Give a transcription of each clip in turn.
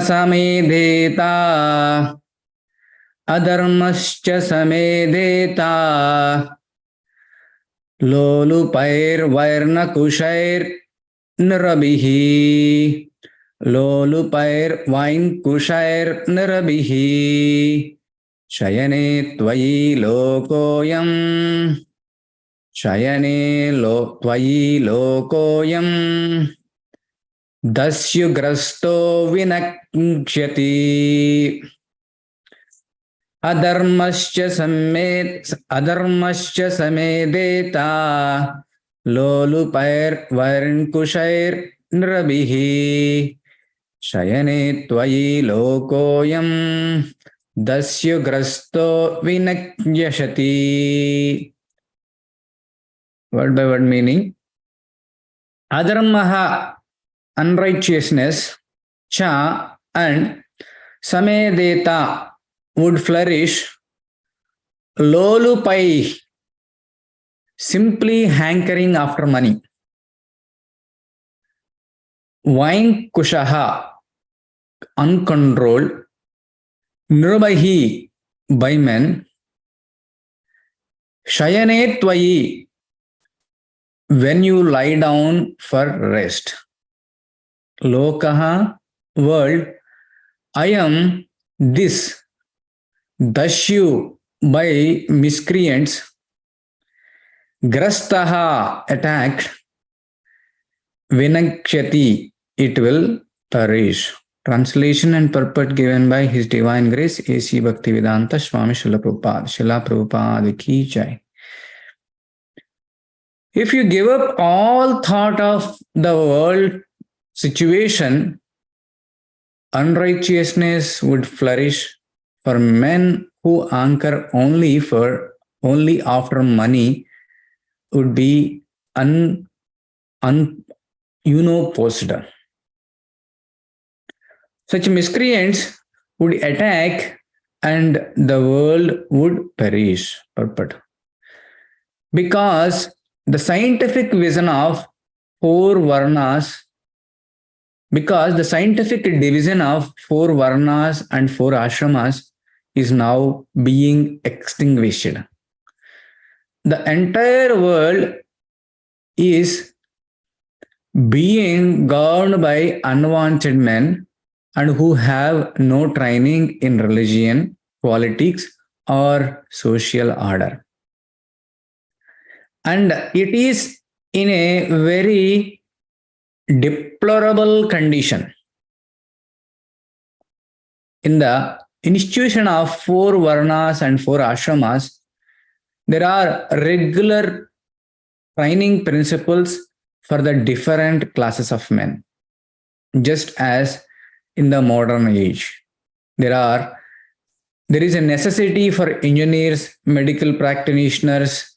sameedeta adharmascha sameedeta lolupair vairnakushair nirabihi lolupair vainkushair nirabihi shayane tvayi lokoyam shayane tvayi lokoyam dasyugrasto vinakshati adharmascha samedeta lolupair vairnkushair nirabihi shayane tvayi lokoyam dasyugrasto vinakshati. Word by word meaning. Adharmaha, unrighteousness, cha, and samedeta, would flourish, lolupai, simply hankering after money, vainkushaha, uncontrolled, nirbahi, by men, shayane tvayi, when you lie down for rest, lokaha, world, I am this, dasyu, by miscreants, grastaha, attacked, vinakshati, it will perish. Translation and purport given by His Divine Grace A.C. Bhaktivedanta Swami Srila Prabhupada. Srila Prabhupada ki jai. If you give up all thought of the world situation, unrighteousness would flourish. For men who anchor only after money would be unopposed. Such miscreants would attack and the world would perish. Purport. Because the scientific division of four varnas and four ashramas is now being extinguished. The entire world is being governed by unwanted men and who have no training in religion, politics, or social order. And it is in a very deplorable condition. In the institution of four varnas and four ashramas, there are regular training principles for the different classes of men. Just as in the modern age, there is a necessity for engineers, medical practitioners,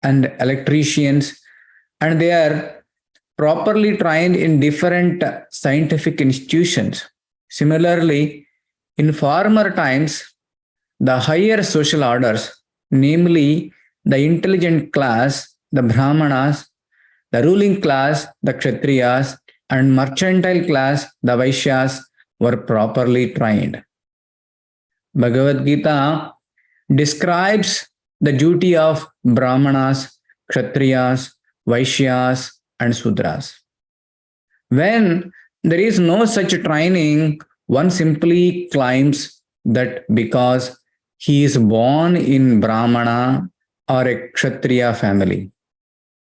and electricians, and they are properly trained in different scientific institutions. Similarly, in former times, the higher social orders, namely the intelligent class, the Brahmanas, the ruling class, the Kshatriyas, and mercantile class, the Vaishyas, were properly trained. Bhagavad Gita describes the duty of Brahmanas, Kshatriyas, Vaishyas, and Sudras. When there is no such training, one simply claims that because he is born in Brahmana or a Kshatriya family,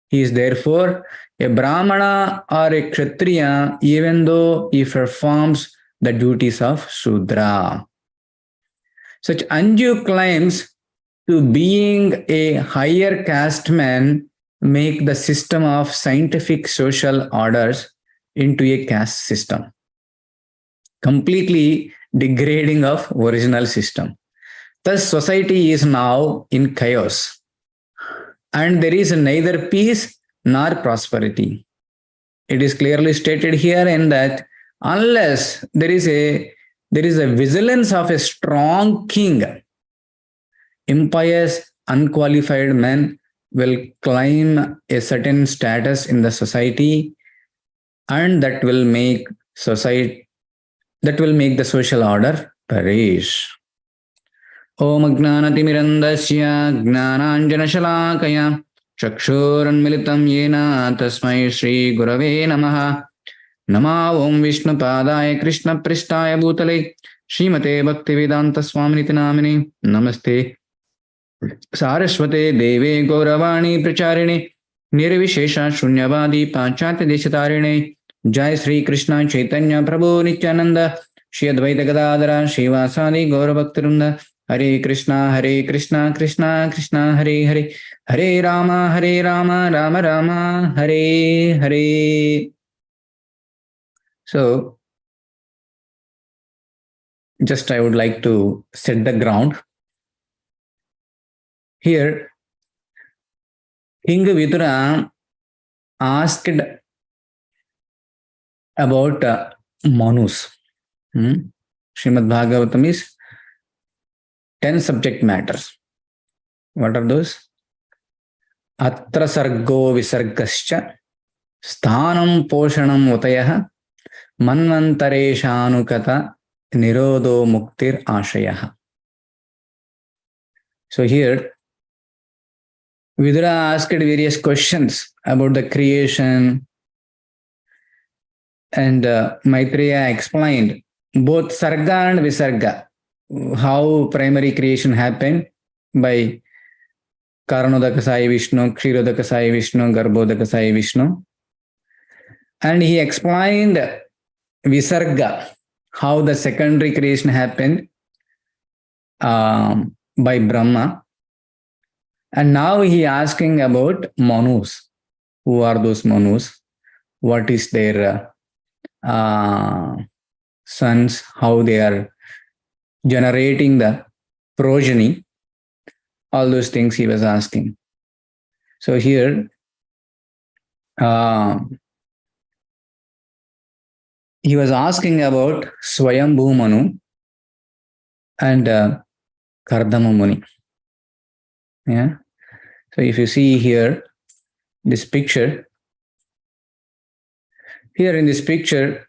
he is therefore a Brahmana or a Kshatriya, even though he performs the duties of Sudra. Such undue claims to being a higher caste man make the system of scientific social orders into a caste system, completely degrading of original system. Thus, society is now in chaos, and there is neither peace nor prosperity. It is clearly stated here in that unless there is a vigilance of a strong king, impious, unqualified men will claim a certain status in the society, and that will make society that will make the social order perish. Om Ajnanatimirandasya Gnananjanashalakaya Chakshurunmilitam Yena Tasmai Shri Gurave Namaha. Nama Om Vishnu Padaya Krishna Pristaya Bhutale Srimate Bhaktivedanta Swaminiti Namine Namaste Saraswate Deve Gauravani Pracharine Nirvishesha Shunyavadi Panchati Deshatarine Jai Sri Krishna Chaitanya Prabhu Nityananda Shri Advaita Gadadara Shivasadi Gauravaktarunda Hare Krishna Krishna Krishna Hare Hare Hare Rama Rama Rama Hare Hare. So, just I would like to set the ground. Here, King Vidura asked about Manus. Srimad Bhagavatam is 10 subject matters. What are those? Atra sargo visargascha sthanam poshanam utayah manvantareshanukata nirodho muktir ashayah. So here, Vidura asked various questions about the creation, and Maitreya explained both Sarga and Visarga, how primary creation happened by Karanodakasai Vishnu, Kshirodakasai Vishnu, Garbhodakasai Vishnu. And he explained Visarga, how the secondary creation happened by Brahma. And now he asking about Manus. Who are those Manus? What is their sons? How they are generating the progeny? All those things he was asking. So here, he was asking about Swayambhu Manu and Kardama Muni. Yeah. So if you see here, this picture, here in this picture,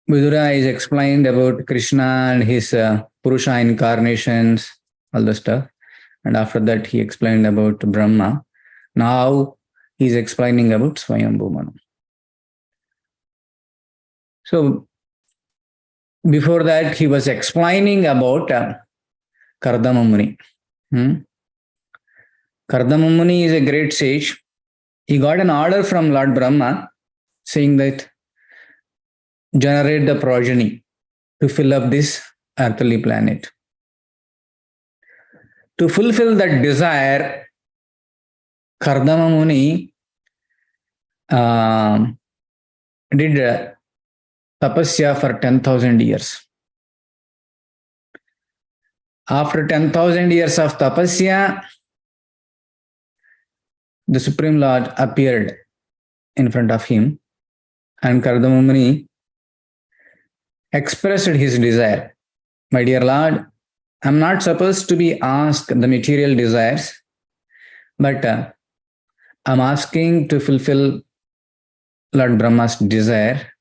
Vidura is explained about Krishna and his Purusha incarnations, all the stuff. And after that, he explained about Brahma. Now, he's explaining about Swayambhu Manu. So, before that, he was explaining about Kardama Muni. Kardama Muni is a great sage. He got an order from Lord Brahma saying that generate the progeny to fill up this earthly planet. To fulfill that desire, Kardama Muni did tapasya for 10,000 years. After 10,000 years of tapasya, the Supreme Lord appeared in front of him, and Kardama Muni expressed his desire. My dear Lord, I'm not supposed to be asked the material desires, but I'm asking to fulfill Lord Brahma's desire.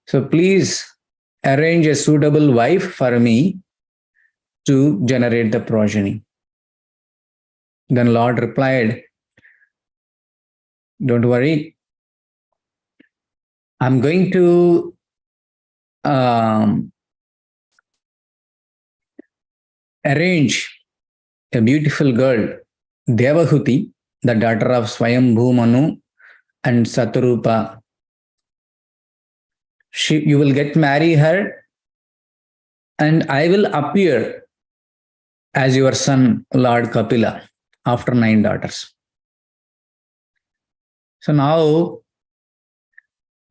So please arrange a suitable wife for me to generate the progeny. Then Lord replied, don't worry, I'm going to arrange a beautiful girl, Devahuti, the daughter of Swayambhu Manu and Satarupa. You will marry her, and I will appear as your son, Lord Kapila, after 9 daughters. So now,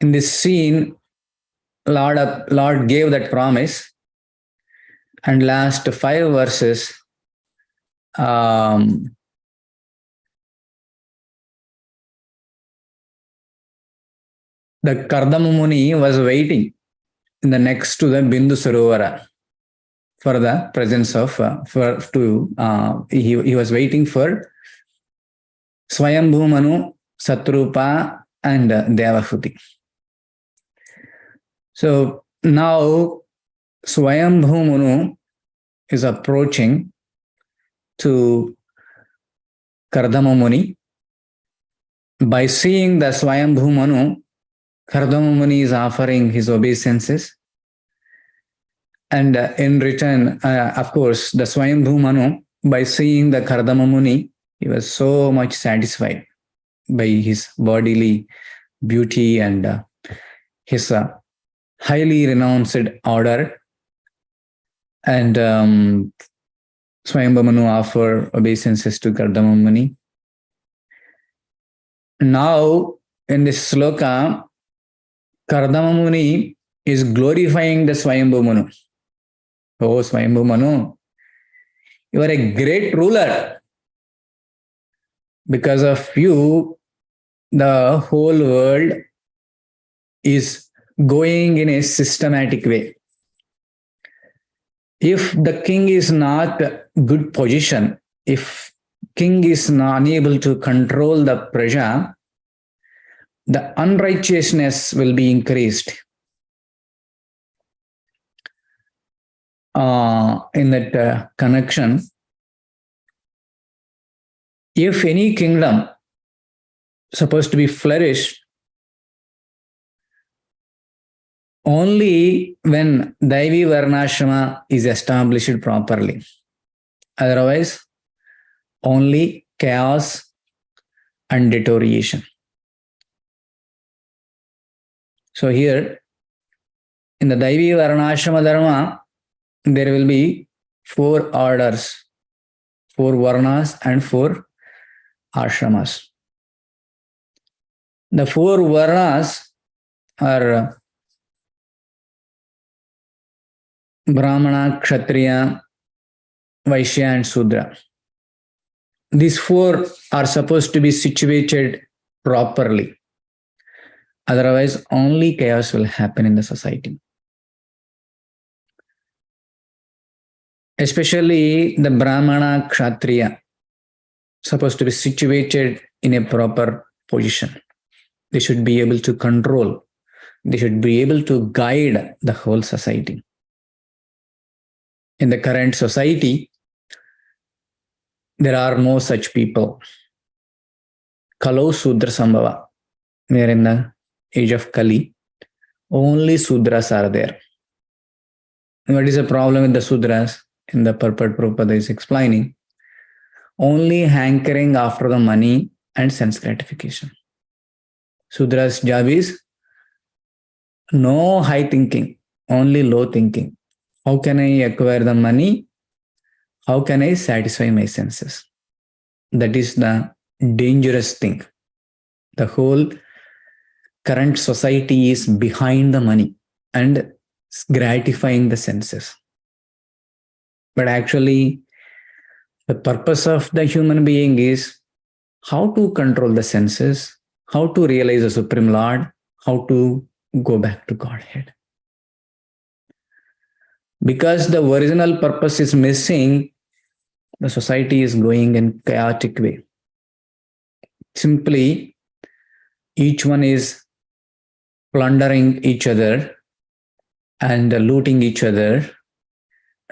in this scene, Lord gave that promise, and last 5 verses, the Kardama Muni was waiting in the next to the Bindu Sarovara for the presence of, he was waiting for Swayambhu Manu, Satrupa and Devahuti. So now Swayambhu Manu is approaching to Kardama Muni. By seeing the Swayambhu Manu, Kardama Muni is offering his obeisances. And in return, of course, the Swayambhu Manu, by seeing the Kardama Muni, he was so much satisfied by his bodily beauty and his highly renounced order. And Swayambhu Manu offered obeisances to Kardama Muni. Now, in this sloka, Kardama Muni is glorifying the Swayambhu Manu. Oh, Swayambhu Manu, you are a great ruler. Because of you, the whole world is going in a systematic way. If the king is not good position, if king is not unable to control the praja, the unrighteousness will be increased. In that connection, if any kingdom supposed to be flourished, only when Daivi Varnashrama is established properly. Otherwise, only chaos and deterioration. So here, in the Daivi Varnashrama Dharma, there will be 4 orders, 4 Varnas and 4 Ashramas. The 4 Varnas are Brahmana, Kshatriya, Vaishya and Sudra. These 4 are supposed to be situated properly. Otherwise, only chaos will happen in the society. Especially the Brahmana, Kshatriya, supposed to be situated in a proper position. They should be able to control. They should be able to guide the whole society. In the current society, there are no such people. Kalo Sudra Sambhava. We are in the age of Kali. Only Sudras are there. What is the problem with the Sudras? In the Purport Prabhupada is explaining. Only hankering after the money and sense gratification. Sudra's job is no high thinking, only low thinking. How can I acquire the money? How can I satisfy my senses? That is the dangerous thing. The whole current society is behind the money and gratifying the senses. But actually, the purpose of the human being is how to control the senses, how to realize the Supreme Lord, how to go back to Godhead. Because the original purpose is missing, the society is going in chaotic way. Simply, each one is plundering each other and looting each other,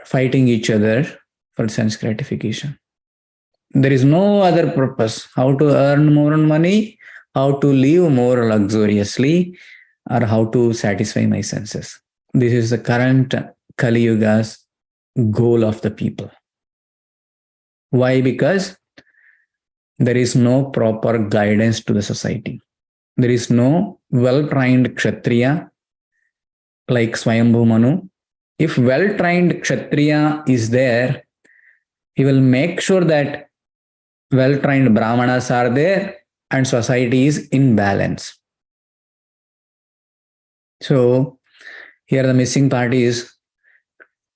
fighting each other for sense gratification. There is no other purpose. How to earn more money, how to live more luxuriously, or how to satisfy my senses. This is the current Kali Yuga's goal of the people. Why? Because there is no proper guidance to the society. There is no well-trained Kshatriya like Swayambhu Manu. If well-trained Kshatriya is there, he will make sure that well-trained Brahmanas are there and society is in balance. So here the missing part is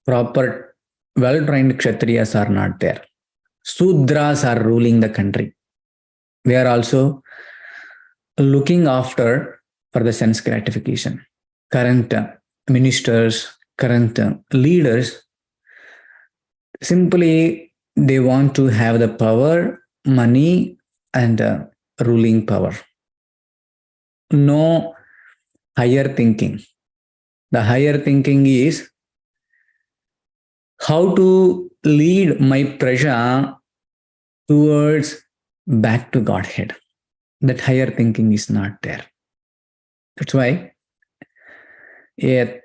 proper well-trained Kshatriyas are not there. Sudras are ruling the country. They are also looking after for the sense gratification. Current ministers, current leaders, simply they want to have the power, money, and ruling power. No higher thinking. The higher thinking is how to lead my praja towards back to Godhead. That higher thinking is not there. That's why yad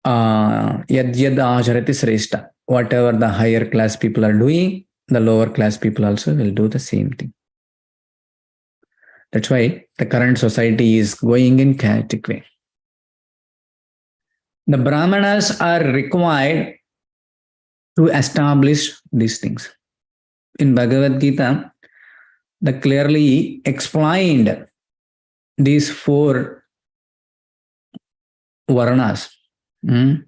yad acharati sreshta. Whatever the higher class people are doing, the lower class people also will do the same thing. That's why the current society is going in chaotic way. The Brahmanas are required to establish these things. In Bhagavad Gita, the clearly explained these four varnas. In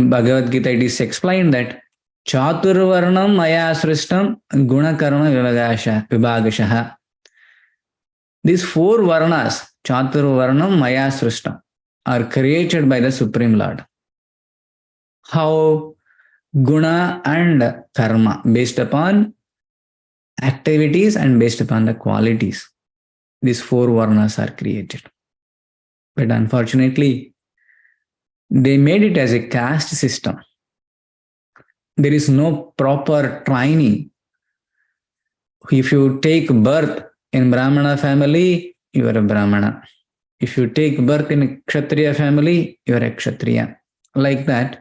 Bhagavad Gita, it is explained that Chaturvarnam maya srishtam gunakarma vibhagashaha. These four varnas, Chaturvarnam maya srishtam, are created by the Supreme Lord. How? Guna and karma, based upon activities and based upon the qualities. These four varnas are created. But unfortunately, they made it as a caste system. There is no proper training. If you take birth in Brahmana family, you are a Brahmana. If you take birth in a Kshatriya family, you are a Kshatriya. Like that,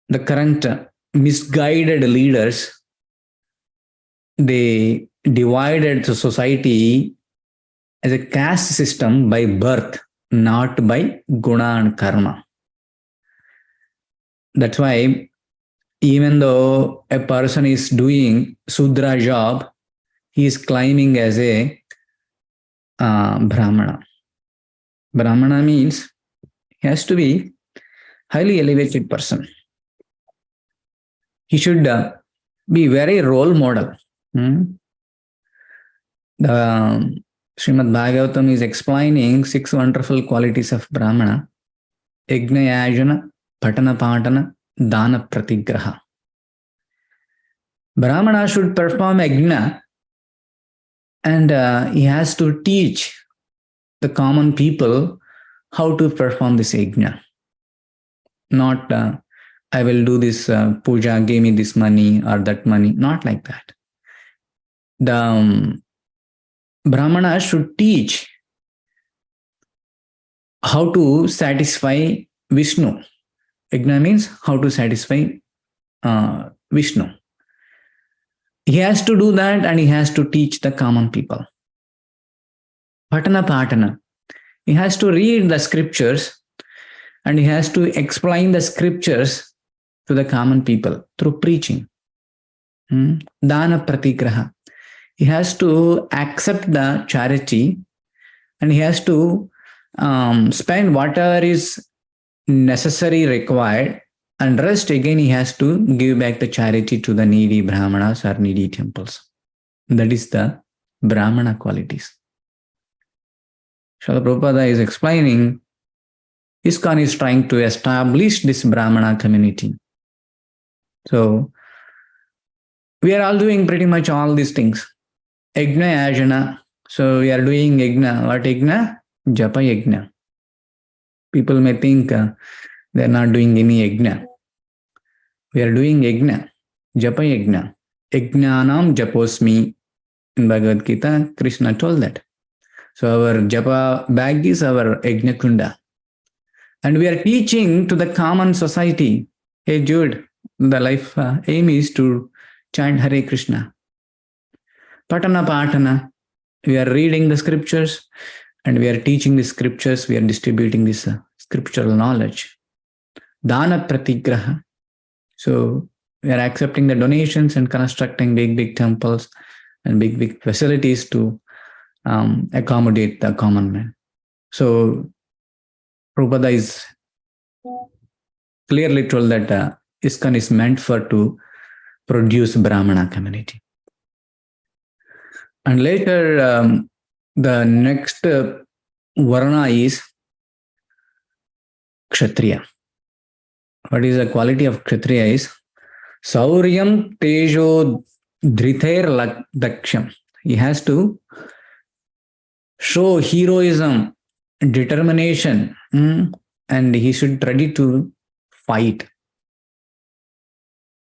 the current misguided leaders, they divided the society as a caste system by birth, not by guna and karma. That's why even though a person is doing Sudra job, he is claiming as a Brahmana. Brahmana means he has to be highly elevated person. He should be very role model. The Srimad Bhagavatam is explaining 6 wonderful qualities of Brahmana: Yajna, Patana Patana, Dana Pratigraha. Brahmana should perform Yajna, and he has to teach the common people how to perform this Yajna. Not I will do this puja, give me this money or that money. Not like that. The Brahmana should teach how to satisfy Vishnu. Yajna means how to satisfy Vishnu. He has to do that, and he has to teach the common people. Patana Patana. He has to read the scriptures, and he has to explain the scriptures to the common people through preaching. Dana Pratigraha. He has to accept the charity, and he has to spend whatever is necessary required, and rest again he has to give back the charity to the needy Brahmanas or needy temples. That is the Brahmana qualities. Srila Prabhupada is explaining, ISKCON is trying to establish this Brahmana community. So, we are all doing pretty much all these things. Yajna, Yajna. So, we are doing Yajna. What Yajna? Japa Yajna. People may think they are not doing any Yajna. We are doing Yajna. Japa Yajna. Yajnanam Japosmi. In Bhagavad Gita, Krishna told that. So, our Japa bag is our Yajna Kunda. And we are teaching to the common society, hey Jude, the life aim is to chant Hare Krishna. Patana Patana, we are reading the scriptures and we are teaching the scriptures, we are distributing this scriptural knowledge. Dana Pratigraha. So we are accepting the donations and constructing big temples and big facilities to accommodate the common man. So Prabhupada is clearly told that ISKCON is meant to produce Brahmana community. And later, the next Varna is Kshatriya. What is the quality of Kshatriya is Sauryam Tejo Dhriter Daksham. He has to show heroism determination, and he should ready to fight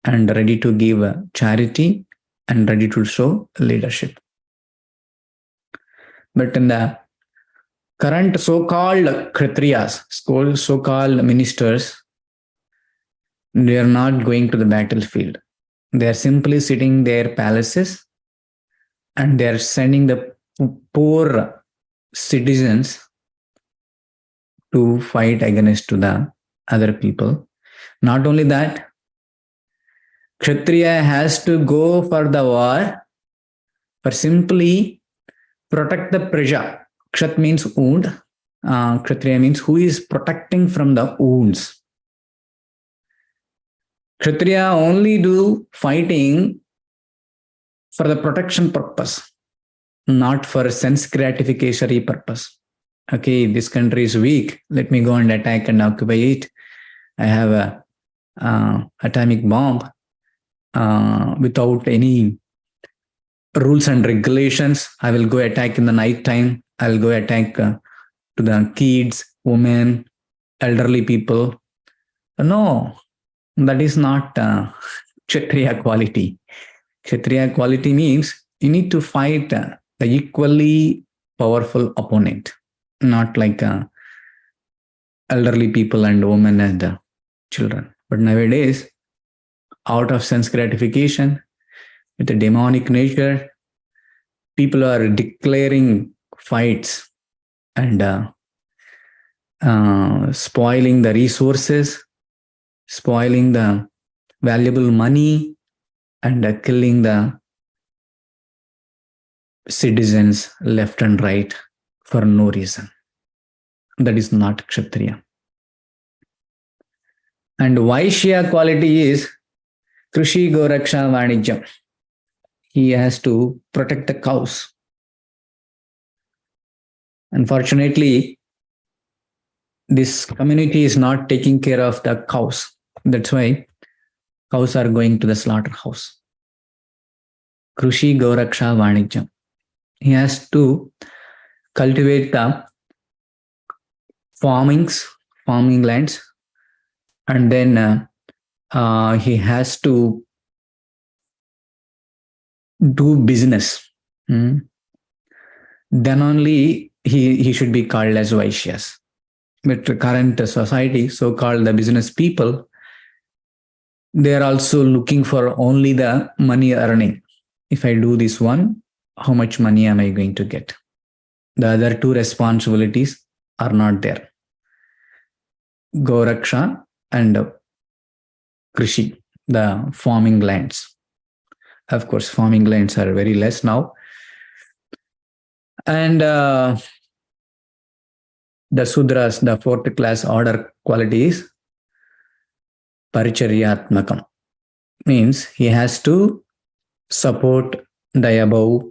and ready to give charity and ready to show leadership. But in the current so-called Kshatriyas, so-called ministers, they are not going to the battlefield. They are simply sitting in their palaces and they are sending the poor citizens to fight against to the other people. Not only that, Kshatriya has to go for the war for simply protect the praja. Kshat means wound. Kshatriya means who is protecting from the wounds. Kshatriya only do fighting for the protection purpose, not for sense gratification purpose. Okay, this country is weak. Let me go and attack and occupy it. I have a atomic bomb without any rules and regulations. I will go attack in the night time. I will go attack to the kids, women, elderly people. No, that is not Kshatriya quality. Kshatriya quality means you need to fight the equally powerful opponent, not like elderly people and women and children. But nowadays, out of sense gratification, with a demonic nature, people are declaring fights and spoiling the resources, spoiling the valuable money, and killing the citizens left and right for no reason. That is not Kshatriya. And Vaishya quality is Krishi Goraksha Vanijam. He has to protect the cows. Unfortunately, this community is not taking care of the cows. That's why cows are going to the slaughterhouse. Krishi Goraksha Vanijam. He has to cultivate the farming lands, and then he has to do business. Then only he should be called as Vaishyas. But the current society, so-called the business people, they are also looking for only the money earning. If I do this one, how much money am I going to get? The other two responsibilities are not there. Goraksha and Krishi, the farming lands. Of course, farming lands are very less now. And the Sudras, the fourth class order quality is Paricharyatmakam. Means he has to support the above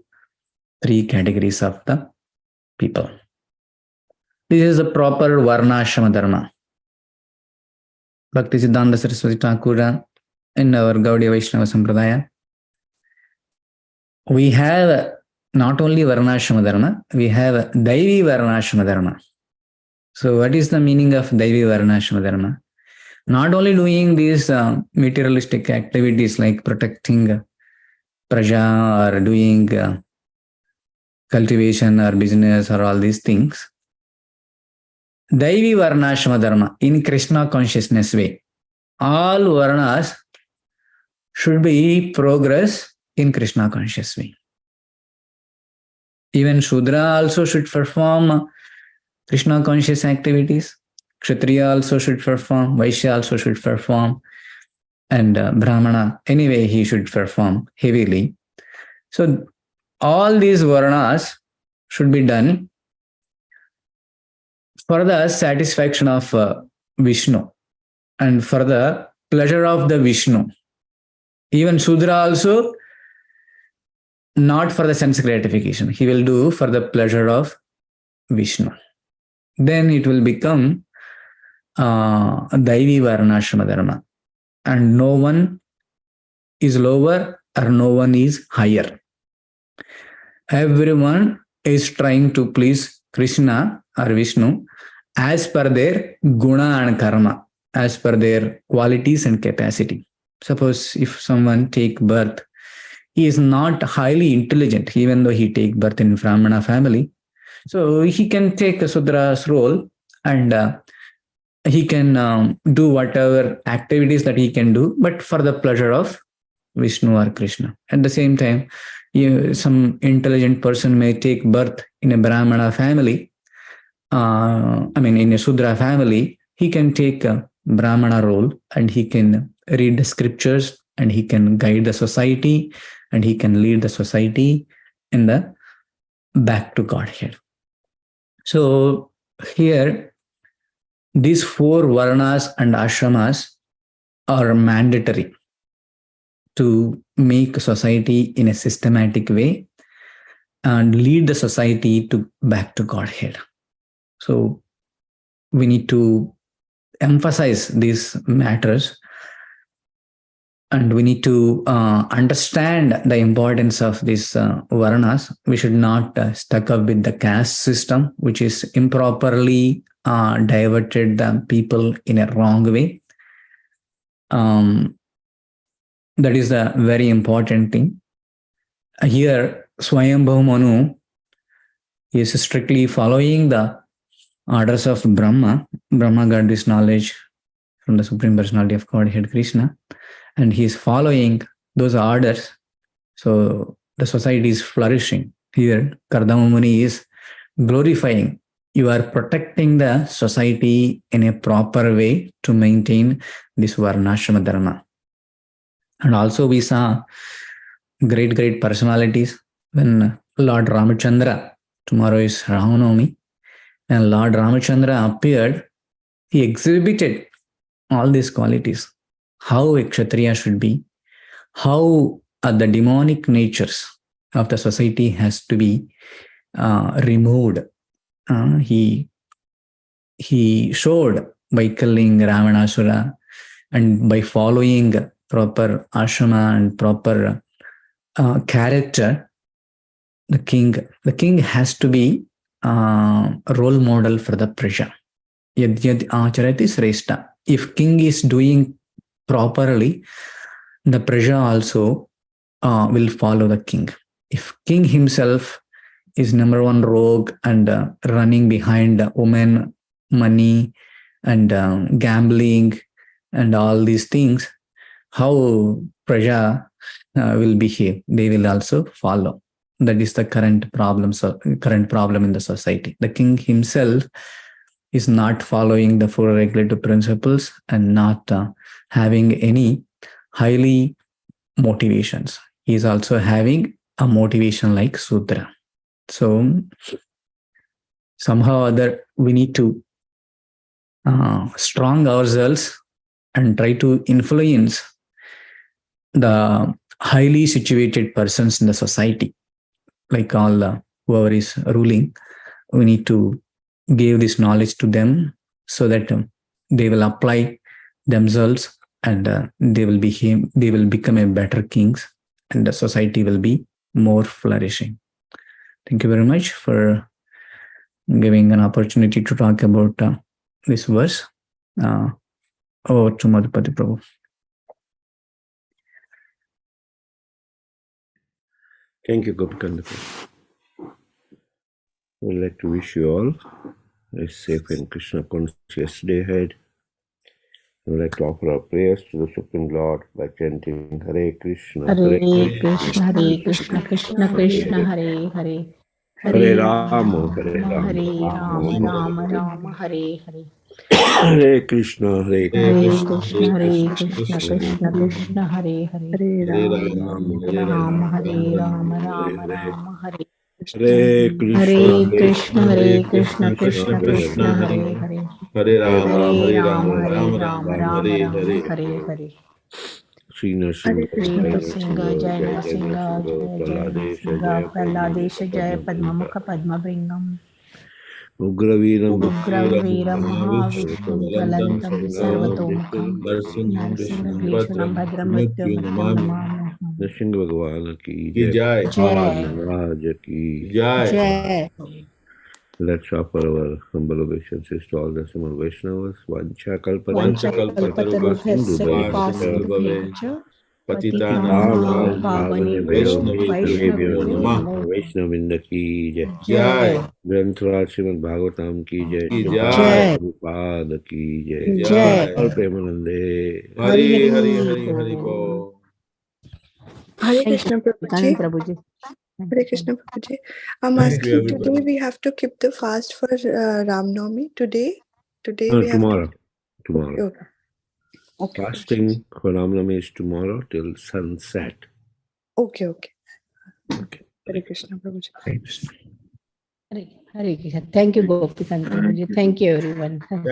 three categories of the people. This is the proper Varnashrama Dharma. Bhakti Siddhanta Saraswati Thakur in our Gaudiya Vaishnava Sampradaya, we have not only Varnashrama Dharma, we have Daivi Varnashrama Dharma. So what is the meaning of Daivi Varnashrama Dharma? Not only doing these materialistic activities like protecting praja or doing cultivation or business or all these things. Daivi Varnashrama Dharma in Krishna consciousness way. All Varnas should be progress in Krishna conscious way. Even Shudra also should perform Krishna conscious activities. Kshatriya also should perform. Vaishya also should perform. And Brahmana, anyway, he should perform heavily. So all these Varnas should be done for the satisfaction of Vishnu and for the pleasure of the Vishnu. Even Sudra also not for the sense gratification. He will do for the pleasure of Vishnu. Then it will become Daivi Varnashrama Dharma. And no one is lower or no one is higher. Everyone is trying to please Krishna or Vishnu as per their guna and karma, as per their qualities and capacity. Suppose if someone take birth, he is not highly intelligent, even though he take birth in Brahmana family. So he can take a Sudra's role and he can do whatever activities that he can do, but for the pleasure of Vishnu or Krishna. At the same time, some intelligent person may take birth in a Brahmana family, in a Sudra family. He can take a Brahmana role and he can read the scriptures and he can guide the society and he can lead the society in the back to Godhead. So here, these 4 varnas and ashramas are mandatory to make society in a systematic way and lead the society to back to Godhead. So we need to emphasize these matters and we need to understand the importance of these varnas. We should not stuck up with the caste system, which is improperly diverted the people in a wrong way. That is a very important thing. Here, Swayambhu Manu is strictly following the orders of Brahma. Brahma got this knowledge from the Supreme Personality of Godhead, Krishna, and he is following those orders. So the society is flourishing. Here, Kardama Muni is glorifying. You are protecting the society in a proper way to maintain this Varnashrama Dharma. And also we saw great personalities when Lord Ramachandra, tomorrow is Ramanavami, and Lord Ramachandra appeared, he exhibited all these qualities, how a Kshatriya should be, how the demonic natures of the society has to be removed. He showed by killing Ravanasura and by following proper ashrama and proper character, the king has to be a role model for the praja. Yad acharati sreshta. If king is doing properly, the praja also will follow the king. If king himself is number one rogue and running behind women, money, and gambling and all these things, how praja will behave? They will also follow. That is the current problem in the society. The king himself is not following the 4 regulative principles and not having any highly motivations. He is also having a motivation like Sudra. So somehow or other we need to strong ourselves and try to influence the highly situated persons in the society, like all whoever is ruling. We need to give this knowledge to them so that they will apply themselves and they will become a better kings and the society will be more flourishing. Thank you very much for giving an opportunity to talk about this verse. Over to Madhupati Prabhu. Thank you, Gopi Kantha Pr. We'd like to wish you all a safe and Krishna conscious day ahead. We'd like to offer our prayers to the Supreme Lord by chanting Hare Krishna, Hare Krishna, Hare Krishna, Krishna Krishna, Hare Hare, Hare Rama, Hare Hare Rama, Rama, Rama Hare Hare. Hare Krishna, Hare Hare Krishna, Krishna, Hare Krishna, Krishna Krishna, Hare Hare, Hare Rama, Hare Rama Rama, Hare Rama, Rama Rama Hare. Hare Krishna, Hare Krishna, Hare Krishna, Krishna Krishna, Hare Hare, Hare Rama, Hare Hare Rama, Rama, Hare Rama Rama, Rama Rama Hare Hare. Sri Nrsimha, Sri Jai Nrsimha, Jai Nrsimha, Nrsimha, Jai Praladesha, Nrsimha, Jai Praladesha, Jai Padma Padmamukha Padmabringam. Ugraviram Ugraviram Mahavishnu Mahavishnu Jwalantam Sarvatomukham Narsinghabhishwaram Bhadramrityunam Namamaham. Nrsimha Bhagwan ki Jai. Jai. Jai. Maharaj ki Jai. Jai. Let's offer our humble obeisances to all the Samal Vaishnavas. Vancha Vanchakalpatarubhyasya Patitanam Pavanebhyo Vaishnavebhyo Vaishnavyo Vaishnavinda ki jai. Jai Granthra Srimad Bhagavatam ki jai. Ki Srila Jai Prabhupada ki jai. Jai All Premanande. Hari Hari Bo. Hare Thank you, Krishna Kanand Prabhuji. Prabhuji. Thank Hare you. Krishna Prabhuji. I'm Thank you, asking everybody. today we have to keep the fast for Ram Navami today. Today No, we have tomorrow. to. Tomorrow. Okay. Fasting for Ramnami is tomorrow till sunset. Okay. Okay. Hare Krishna Prabhuji. Hare Krishna. Thank you, Gopi Kantha Prabhuji. Thank you, everyone. Thank you.